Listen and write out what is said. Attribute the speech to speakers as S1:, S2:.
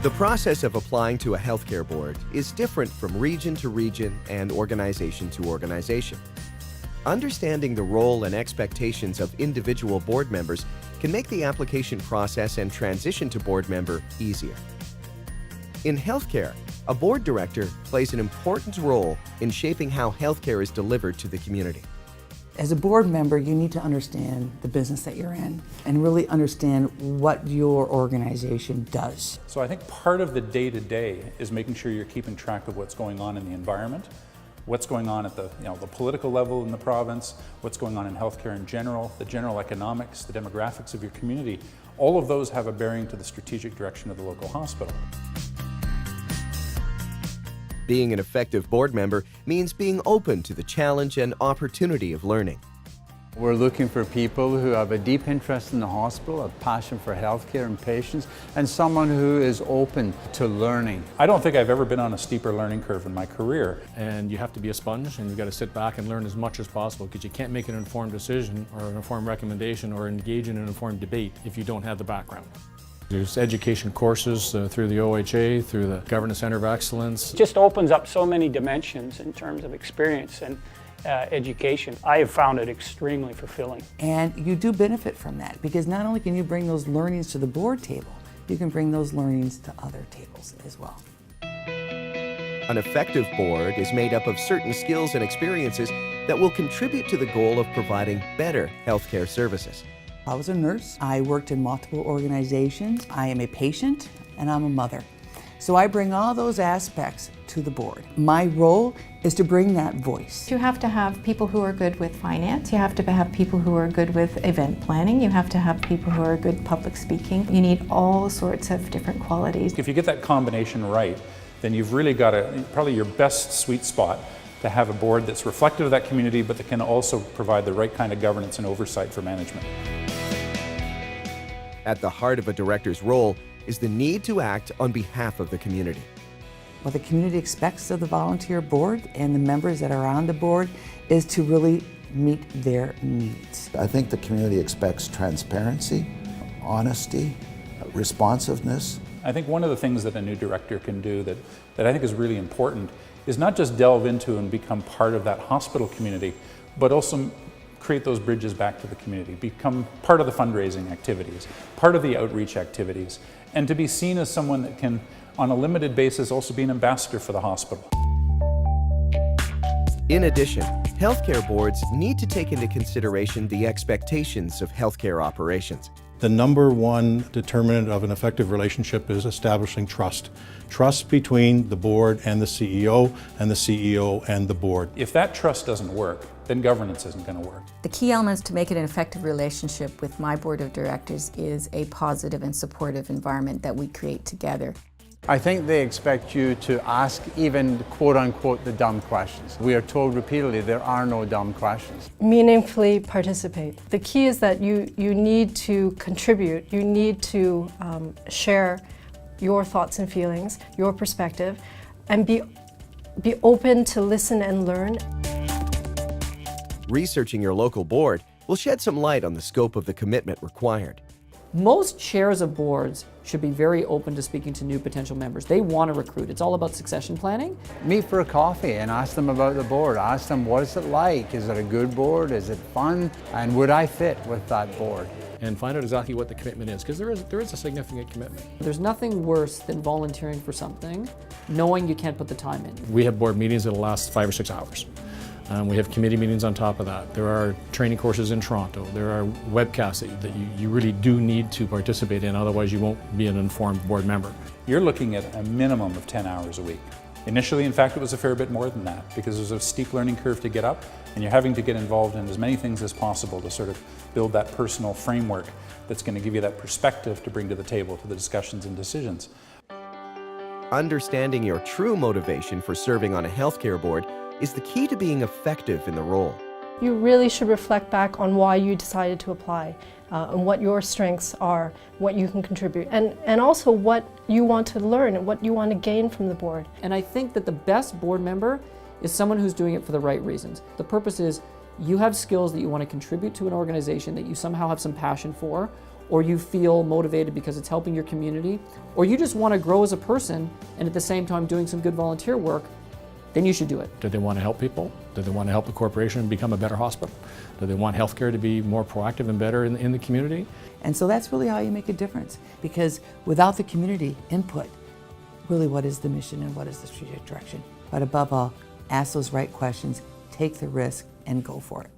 S1: The process of applying to a healthcare board is different from region to region and organization to organization. Understanding the role and expectations of individual board members can make the application process and transition to board member easier. In healthcare, a board director plays an important role in shaping how healthcare is delivered to the community.
S2: As a board member, you need to understand the business that you're in and really understand what your organization does.
S3: So I think part of the day-to-day is making sure you're keeping track of what's going on in the environment, what's going on at the political level in the province, what's going on in healthcare in general, the general economics, the demographics of your community. All of those have a bearing to the strategic direction of the local hospital.
S1: Being an effective board member means being open to the challenge and opportunity of learning.
S4: We're looking for people who have a deep interest in the hospital, a passion for healthcare and patients, and someone who is open to learning.
S3: I don't think I've ever been on a steeper learning curve in my career.
S5: And you have to be a sponge, and you've got to sit back and learn as much as possible, because you can't make an informed decision or an informed recommendation or engage in an informed debate if you don't have the background. There's education courses through the OHA, through the Governance Center of Excellence.
S6: It just opens up so many dimensions in terms of experience and education. I have found it extremely fulfilling.
S2: And you do benefit from that, because not only can you bring those learnings to the board table, you can bring those learnings to other tables as well.
S1: An effective board is made up of certain skills and experiences that will contribute to the goal of providing better healthcare services.
S2: I was a nurse. I worked in multiple organizations. I am a patient, and I'm a mother. So I bring all those aspects to the board. My role is to bring that voice.
S7: You have to have people who are good with finance. You have to have people who are good with event planning. You have to have people who are good public speaking. You need all sorts of different qualities.
S3: If you get that combination right, then you've really got probably your best sweet spot to have a board that's reflective of that community, but that can also provide the right kind of governance and oversight for management.
S1: At the heart of a director's role is the need to act on behalf of the community.
S2: What the community expects of the volunteer board and the members that are on the board is to really meet their needs.
S8: I think the community expects transparency, honesty, responsiveness.
S3: I think one of the things that a new director can do that I think is really important is not just delve into and become part of that hospital community, but also create those bridges back to the community, become part of the fundraising activities, part of the outreach activities, and to be seen as someone that can, on a limited basis, also be an ambassador for the hospital.
S1: In addition, healthcare boards need to take into consideration the expectations of healthcare operations.
S9: The number one determinant of an effective relationship is establishing trust. Trust between the board and the CEO and the board.
S3: If that trust doesn't work, then governance isn't going to work.
S10: The key elements to make it an effective relationship with my board of directors is a positive and supportive environment that we create together.
S4: I think they expect you to ask even quote-unquote the dumb questions. We are told repeatedly there are no dumb questions.
S11: Meaningfully participate. The key is that you need to contribute, you need to share your thoughts and feelings, your perspective, and be open to listen and learn.
S1: Researching your local board will shed some light on the scope of the commitment required.
S12: Most chairs of boards should be very open to speaking to new potential members. They want to recruit. It's all about succession planning.
S4: Meet for a coffee and ask them about the board. Ask them, what is it like? Is it a good board? Is it fun? And would I fit with that board?
S5: And find out exactly what the commitment is, because there is a significant commitment.
S12: There's nothing worse than volunteering for something, knowing you can't put the time in.
S5: We have board meetings that'll last 5 or 6 hours. We have committee meetings on top of that. There are training courses in Toronto. There are webcasts that you really do need to participate in, otherwise you won't be an informed board member.
S3: You're looking at a minimum of 10 hours a week. Initially, in fact, it was a fair bit more than that, because there's a steep learning curve to get up, and you're having to get involved in as many things as possible to sort of build that personal framework that's going to give you that perspective to bring to the table for the discussions and decisions.
S1: Understanding your true motivation for serving on a healthcare board is the key to being effective in the role.
S11: You really should reflect back on why you decided to apply, and what your strengths are, what you can contribute, and also what you want to learn and what you want to gain from the board.
S12: And I think that the best board member is someone who's doing it for the right reasons. The purpose is you have skills that you want to contribute to an organization that you somehow have some passion for, or you feel motivated because it's helping your community, or you just want to grow as a person and at the same time doing some good volunteer work, then you should do it.
S5: Do they want to help people? Do they want to help the corporation become a better hospital? Do they want healthcare to be more proactive and better in the community?
S2: And so that's really how you make a difference, because without the community input, really what is the mission and what is the strategic direction? But above all, ask those right questions, take the risk, and go for it.